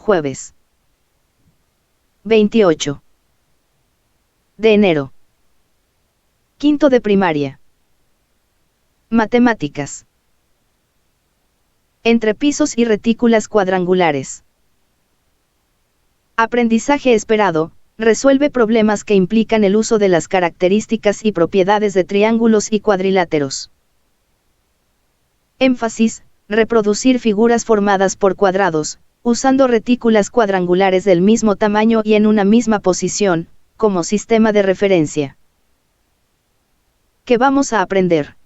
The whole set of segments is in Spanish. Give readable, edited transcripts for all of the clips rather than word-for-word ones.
jueves 28 de enero. Quinto de primaria. Matemáticas. Entre pisos y retículas cuadrangulares. Aprendizaje esperado. Resuelve problemas que implican el uso de las características y propiedades de triángulos y cuadriláteros. Énfasis. Reproducir figuras formadas por cuadrados, usando retículas cuadrangulares del mismo tamaño y en una misma posición, como sistema de referencia. ¿Qué vamos a aprender?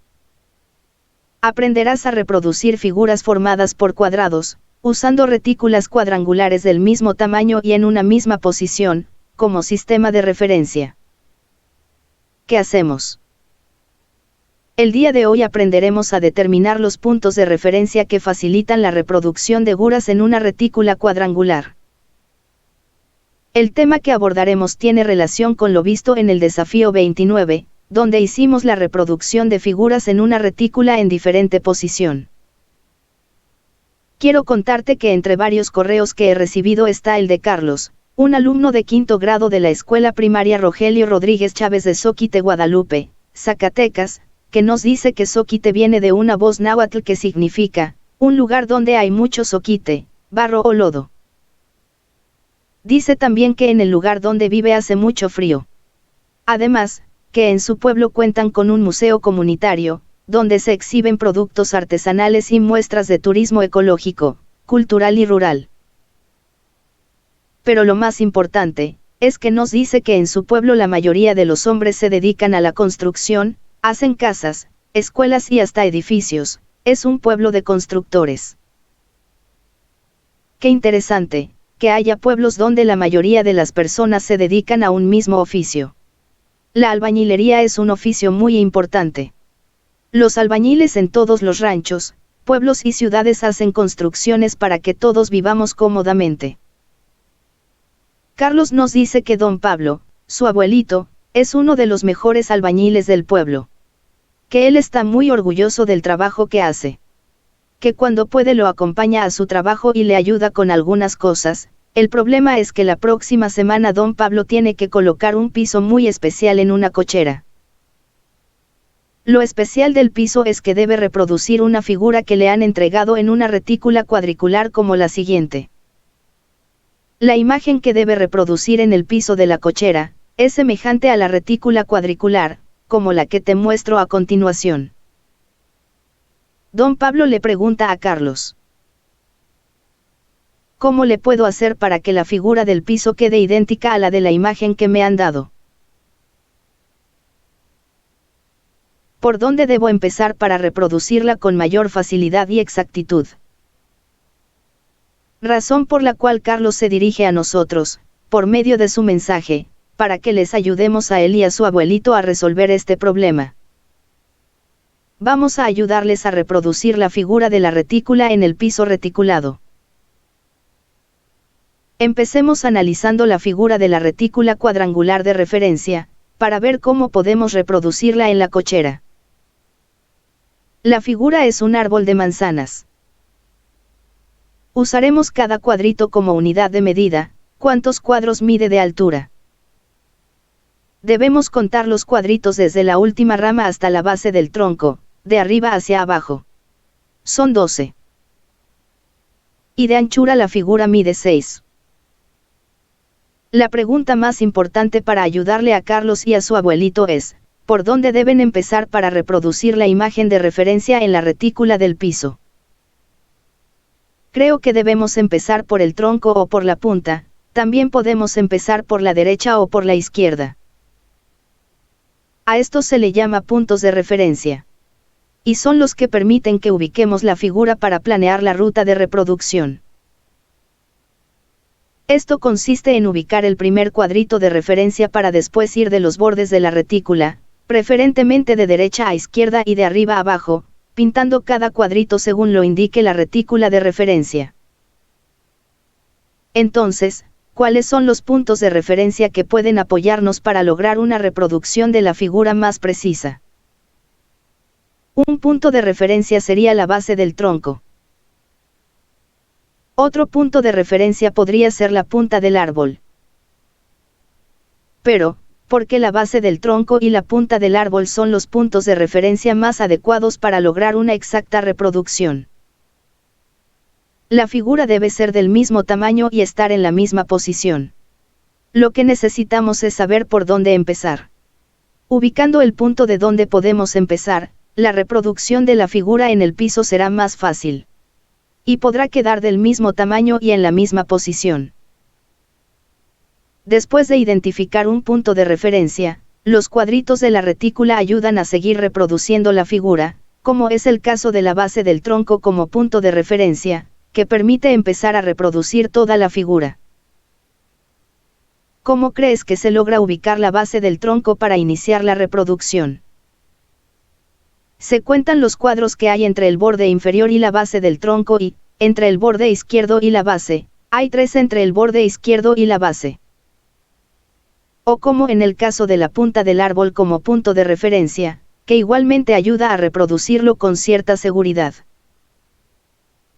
Aprenderás a reproducir figuras formadas por cuadrados, usando retículas cuadrangulares del mismo tamaño y en una misma posición, como sistema de referencia. ¿Qué hacemos? El día de hoy aprenderemos a determinar los puntos de referencia que facilitan la reproducción de figuras en una retícula cuadrangular. El tema que abordaremos tiene relación con lo visto en el desafío 29, donde hicimos la reproducción de figuras en una retícula en diferente posición. Quiero contarte que entre varios correos que he recibido está el de Carlos, un alumno de quinto grado de la escuela primaria Rogelio Rodríguez Chávez de Zoquite, Guadalupe, Zacatecas, que nos dice que Zoquite viene de una voz náhuatl que significa, un lugar donde hay mucho zoquite, barro o lodo. Dice también que en el lugar donde vive hace mucho frío. Además, que en su pueblo cuentan con un museo comunitario, donde se exhiben productos artesanales y muestras de turismo ecológico, cultural y rural. Pero lo más importante, es que nos dice que en su pueblo la mayoría de los hombres se dedican a la construcción, hacen casas, escuelas y hasta edificios, es un pueblo de constructores. Qué interesante, que haya pueblos donde la mayoría de las personas se dedican a un mismo oficio. La albañilería es un oficio muy importante. Los albañiles en todos los ranchos, pueblos y ciudades hacen construcciones para que todos vivamos cómodamente. Carlos nos dice que don Pablo, su abuelito, es uno de los mejores albañiles del pueblo. Que él está muy orgulloso del trabajo que hace. Que cuando puede lo acompaña a su trabajo y le ayuda con algunas cosas. El problema es que la próxima semana don Pablo tiene que colocar un piso muy especial en una cochera. Lo especial del piso es que debe reproducir una figura que le han entregado en una retícula cuadricular como la siguiente. La imagen que debe reproducir en el piso de la cochera, es semejante a la retícula cuadricular, como la que te muestro a continuación. Don Pablo le pregunta a Carlos: ¿cómo le puedo hacer para que la figura del piso quede idéntica a la de la imagen que me han dado? ¿Por dónde debo empezar para reproducirla con mayor facilidad y exactitud? Razón por la cual Carlos se dirige a nosotros, por medio de su mensaje, para que les ayudemos a él y a su abuelito a resolver este problema. Vamos a ayudarles a reproducir la figura de la retícula en el piso reticulado. Empecemos analizando la figura de la retícula cuadrangular de referencia, para ver cómo podemos reproducirla en la cochera. La figura es un árbol de manzanas. Usaremos cada cuadrito como unidad de medida. ¿Cuántos cuadros mide de altura? Debemos contar los cuadritos desde la última rama hasta la base del tronco, de arriba hacia abajo. Son 12. Y de anchura la figura mide 6. La pregunta más importante para ayudarle a Carlos y a su abuelito es, ¿por dónde deben empezar para reproducir la imagen de referencia en la retícula del piso? Creo que debemos empezar por el tronco o por la punta, también podemos empezar por la derecha o por la izquierda. A estos se le llama puntos de referencia. Y son los que permiten que ubiquemos la figura para planear la ruta de reproducción. Esto consiste en ubicar el primer cuadrito de referencia para después ir de los bordes de la retícula, preferentemente de derecha a izquierda y de arriba a abajo, pintando cada cuadrito según lo indique la retícula de referencia. Entonces, ¿cuáles son los puntos de referencia que pueden apoyarnos para lograr una reproducción de la figura más precisa? Un punto de referencia sería la base del tronco. Otro punto de referencia podría ser la punta del árbol. Pero, ¿por qué la base del tronco y la punta del árbol son los puntos de referencia más adecuados para lograr una exacta reproducción? La figura debe ser del mismo tamaño y estar en la misma posición. Lo que necesitamos es saber por dónde empezar. Ubicando el punto de donde podemos empezar, la reproducción de la figura en el piso será más fácil. Y podrá quedar del mismo tamaño y en la misma posición. Después de identificar un punto de referencia, los cuadritos de la retícula ayudan a seguir reproduciendo la figura, como es el caso de la base del tronco como punto de referencia, que permite empezar a reproducir toda la figura. ¿Cómo crees que se logra ubicar la base del tronco para iniciar la reproducción? Se cuentan los cuadros que hay entre el borde inferior y la base del tronco y, entre el borde izquierdo y la base, hay 3 entre el borde izquierdo y la base. O como en el caso de la punta del árbol como punto de referencia, que igualmente ayuda a reproducirlo con cierta seguridad.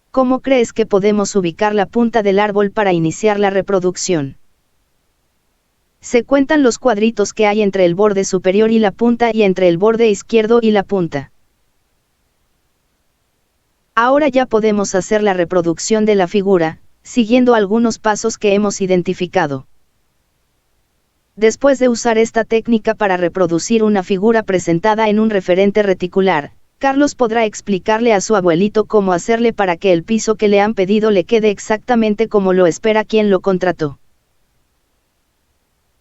¿Cómo crees que podemos ubicar la punta del árbol para iniciar la reproducción? Se cuentan los cuadritos que hay entre el borde superior y la punta y entre el borde izquierdo y la punta. Ahora ya podemos hacer la reproducción de la figura, siguiendo algunos pasos que hemos identificado. Después de usar esta técnica para reproducir una figura presentada en un referente reticular, Carlos podrá explicarle a su abuelito cómo hacerle para que el piso que le han pedido le quede exactamente como lo espera quien lo contrató.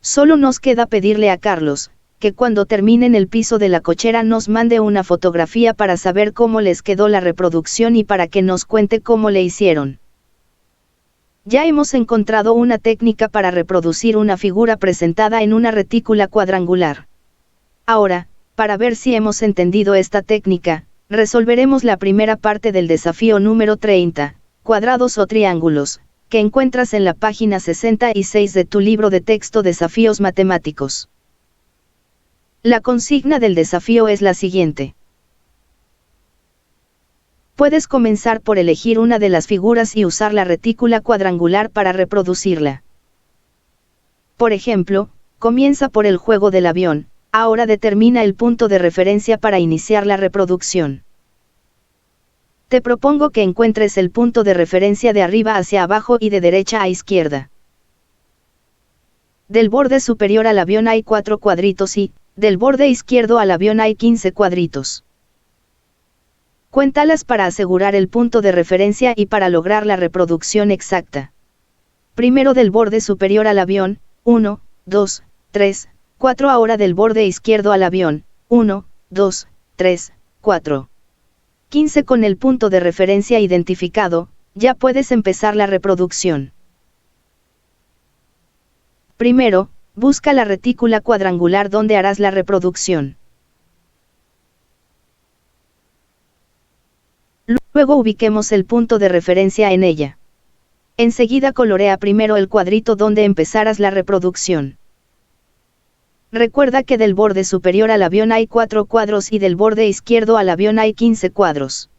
Solo nos queda pedirle a Carlos, que cuando terminen el piso de la cochera nos mande una fotografía para saber cómo les quedó la reproducción y para que nos cuente cómo le hicieron. Ya hemos encontrado una técnica para reproducir una figura presentada en una retícula cuadrangular. Ahora, para ver si hemos entendido esta técnica, resolveremos la primera parte del desafío número 30, cuadrados o triángulos, que encuentras en la página 66 de tu libro de texto Desafíos Matemáticos. La consigna del desafío es la siguiente. Puedes comenzar por elegir una de las figuras y usar la retícula cuadrangular para reproducirla. Por ejemplo, comienza por el juego del avión. Ahora determina el punto de referencia para iniciar la reproducción. Te propongo que encuentres el punto de referencia de arriba hacia abajo y de derecha a izquierda. Del borde superior al avión hay 4 cuadritos y, del borde izquierdo al avión hay 15 cuadritos. Cuéntalas para asegurar el punto de referencia y para lograr la reproducción exacta. Primero del borde superior al avión, 1, 2, 3, 4. Ahora del borde izquierdo al avión, 1, 2, 3, 4. 15. Con el punto de referencia identificado, ya puedes empezar la reproducción. Primero, busca la retícula cuadrangular donde harás la reproducción. Luego ubiquemos el punto de referencia en ella. Enseguida colorea primero el cuadrito donde empezarás la reproducción. Recuerda que del borde superior al avión hay 4 cuadros y del borde izquierdo al avión hay 15 cuadros.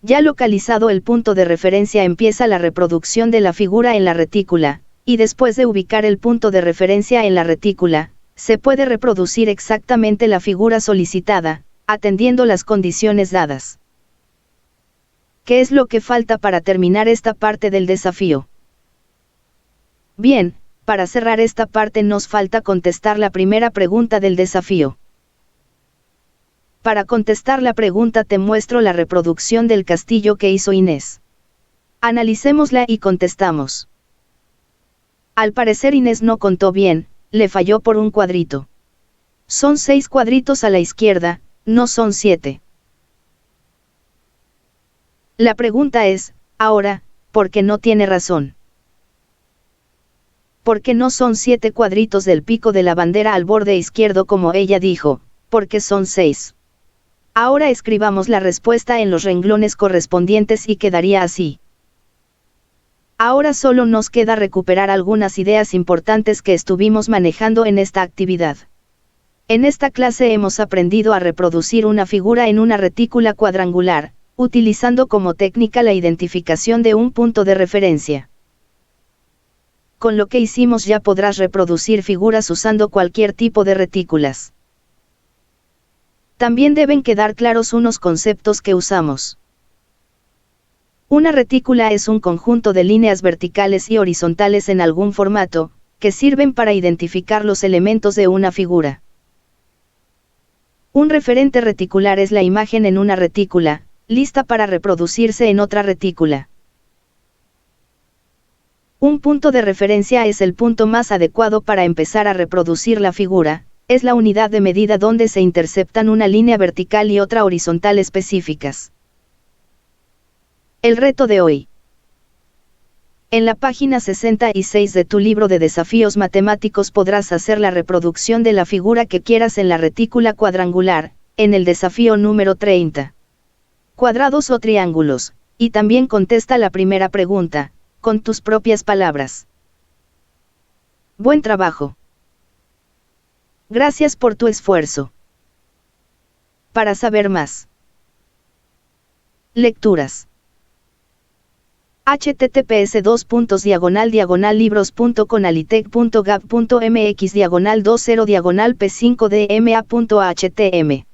Ya localizado el punto de referencia empieza la reproducción de la figura en la retícula, y después de ubicar el punto de referencia en la retícula, se puede reproducir exactamente la figura solicitada, atendiendo las condiciones dadas. ¿Qué es lo que falta para terminar esta parte del desafío? Bien, para cerrar esta parte nos falta contestar la primera pregunta del desafío. Para contestar la pregunta te muestro la reproducción del castillo que hizo Inés. Analicémosla y contestamos. Al parecer Inés no contó bien, le falló por un cuadrito. Son 6 cuadritos a la izquierda, no son 7. La pregunta es, ahora, ¿por qué no tiene razón? Porque no son 7 cuadritos del pico de la bandera al borde izquierdo como ella dijo, porque son 6. Ahora escribamos la respuesta en los renglones correspondientes y quedaría así. Ahora solo nos queda recuperar algunas ideas importantes que estuvimos manejando en esta actividad. En esta clase hemos aprendido a reproducir una figura en una retícula cuadrangular, utilizando como técnica la identificación de un punto de referencia. Con lo que hicimos ya podrás reproducir figuras usando cualquier tipo de retículas. También deben quedar claros unos conceptos que usamos. Una retícula es un conjunto de líneas verticales y horizontales en algún formato, que sirven para identificar los elementos de una figura. Un referente reticular es la imagen en una retícula, lista para reproducirse en otra retícula. Un punto de referencia es el punto más adecuado para empezar a reproducir la figura, es la unidad de medida donde se interceptan una línea vertical y otra horizontal específicas. El reto de hoy. En la página 66 de tu libro de desafíos matemáticos podrás hacer la reproducción de la figura que quieras en la retícula cuadrangular, en el desafío número 30. Cuadrados o triángulos, y también contesta la primera pregunta, con tus propias palabras. Buen trabajo. Gracias por tu esfuerzo. Para saber más. Lecturas. https://libros.conalitec.gov.mx/20 p5dma.htm